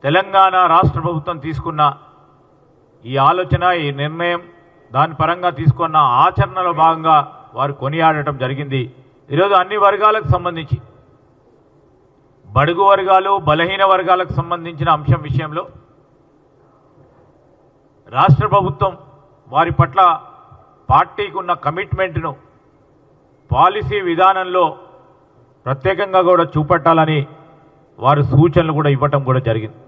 తెలంగాణ రాష్ట్ర ప్రభుత్వం తీసుకున్న ఈ ఆలోచన, ఈ నిర్ణయం, దాని పరంగా తీసుకున్న ఆచరణలో భాగంగా వారు కొనియాడటం జరిగింది. ఈరోజు అన్ని వర్గాలకు సంబంధించి, బడుగు వర్గాలు, బలహీన వర్గాలకు సంబంధించిన అంశం విషయంలో రాష్ట్ర ప్రభుత్వం వారి పట్ల పార్టీకి ఉన్న కమిట్మెంట్ను పాలసీ విధానంలో ప్రత్యేకంగా కూడా చూపెట్టాలని వారు సూచనలు కూడా ఇవ్వటం కూడా జరిగింది.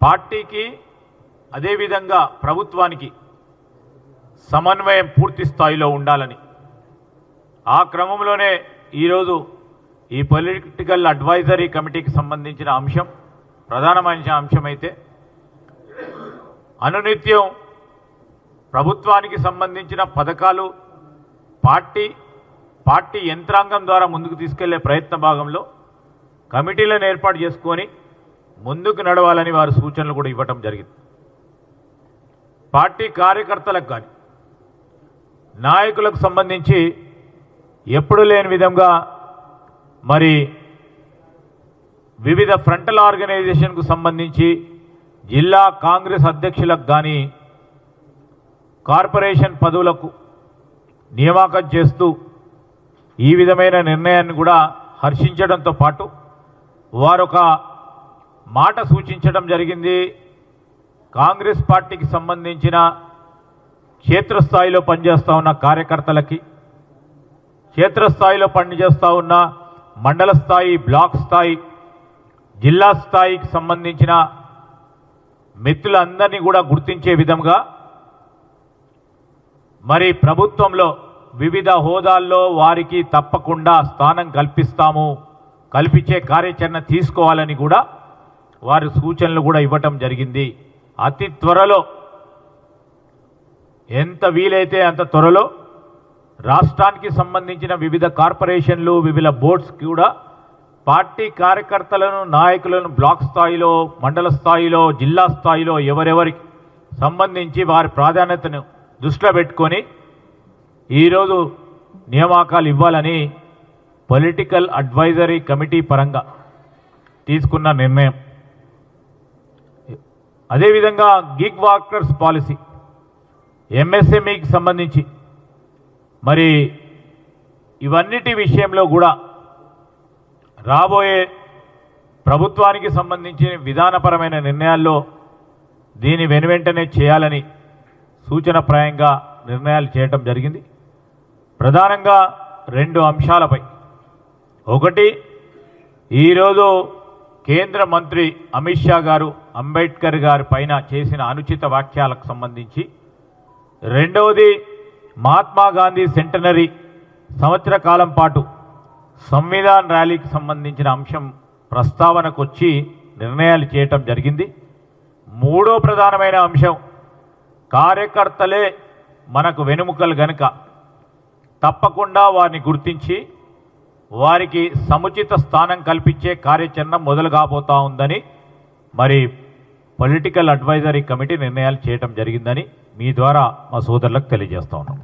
పార్టీకి అదేవిధంగా ప్రభుత్వానికి సమన్వయం పూర్తి స్థాయిలో ఉండాలని, ఆ క్రమంలోనే ఈరోజు ఈ పొలిటికల్ అడ్వైజరీ కమిటీకి సంబంధించిన అంశం ప్రధానమైన అంశమైతే, అనునిత్యం ప్రభుత్వానికి సంబంధించిన పథకాలు పార్టీ యంత్రాంగం ద్వారా ముందుకు తీసుకెళ్లే ప్రయత్న భాగంలో కమిటీలను ఏర్పాటు చేసుకొని ముందుకు నడవాలని వారు సూచనలు కూడా ఇవ్వటం జరిగింది. పార్టీ కార్యకర్తలకు కానీ నాయకులకు సంబంధించి ఎప్పుడు లేని విధంగా మరి వివిధ ఫ్రంటల్ ఆర్గనైజేషన్కు సంబంధించి జిల్లా కాంగ్రెస్ అధ్యక్షులకు కానీ కార్పొరేషన్ పదవులకు నియామకం చేస్తూ ఈ విధమైన నిర్ణయాన్ని కూడా హర్షించడంతో పాటు వారొక మాట సూచించడం జరిగింది. కాంగ్రెస్ పార్టీకి సంబంధించిన క్షేత్రస్థాయిలో పనిచేస్తూ ఉన్న కార్యకర్తలకి, క్షేత్రస్థాయిలో పనిచేస్తూ ఉన్న మండల స్థాయి, బ్లాక్ స్థాయి, జిల్లా స్థాయికి సంబంధించిన మిత్రులందరినీ కూడా గుర్తించే విధంగా మరి ప్రభుత్వంలో వివిధ హోదాల్లో వారికి తప్పకుండా స్థానం కల్పించే కార్యాచరణ తీసుకోవాలని కూడా వారి సూచనలు కూడా ఇవ్వటం జరిగింది. అతి త్వరలో, ఎంత వీలైతే అంత త్వరలో రాష్ట్రానికి సంబంధించిన వివిధ కార్పొరేషన్లు, వివిధ బోర్డ్స్ కూడా పార్టీ కార్యకర్తలను, నాయకులను బ్లాక్ స్థాయిలో, మండల స్థాయిలో, జిల్లా స్థాయిలో ఎవరెవరికి సంబంధించి వారి ప్రాధాన్యతను దృష్టిలో పెట్టుకొని ఈరోజు నియామకాలు ఇవ్వాలని పొలిటికల్ అడ్వైజరీ కమిటీ పరంగా తీసుకున్న నిర్ణయం. అదేవిధంగా గిగ్ వర్కర్స్ పాలసీ, ఎంఎస్ఎంఈకి సంబంధించి మరి ఇవన్నిటి విషయంలో కూడా రాబోయే ప్రభుత్వానికి సంబంధించిన విధానపరమైన నిర్ణయాల్లో దీని వెనువెంటనే చేయాలని సూచనప్రాయంగా నిర్ణయాలు చేయటం జరిగింది. ప్రధానంగా 2 అంశాలపై. ఒకటి, ఈరోజు కేంద్ర మంత్రి అమిత్ షా గారు అంబేద్కర్ గారి పైన చేసిన అనుచిత వ్యాఖ్యలకు సంబంధించి, రెండవది మహాత్మా గాంధీ సెంటనరీ సంవత్సర కాలం పాటు సంవిధాన్ ర్యాలీకి సంబంధించిన అంశం ప్రస్తావనకు వచ్చి నిర్ణయాలు చేయటం జరిగింది. మూడో ప్రధానమైన అంశం, కార్యకర్తలే మనకు వెనుముకలు గనుక తప్పకుండా వారిని గుర్తించి వారికి సముచిత స్థానం కల్పించే కార్యాచరణ మొదలు కాబోతా ఉందని మరి పొలిటికల్ అడ్వైజరీ కమిటీ నిర్ణయాలు చేయటం జరిగిందని మీ ద్వారా మా సోదరులకు తెలియజేస్తా ఉన్నాం.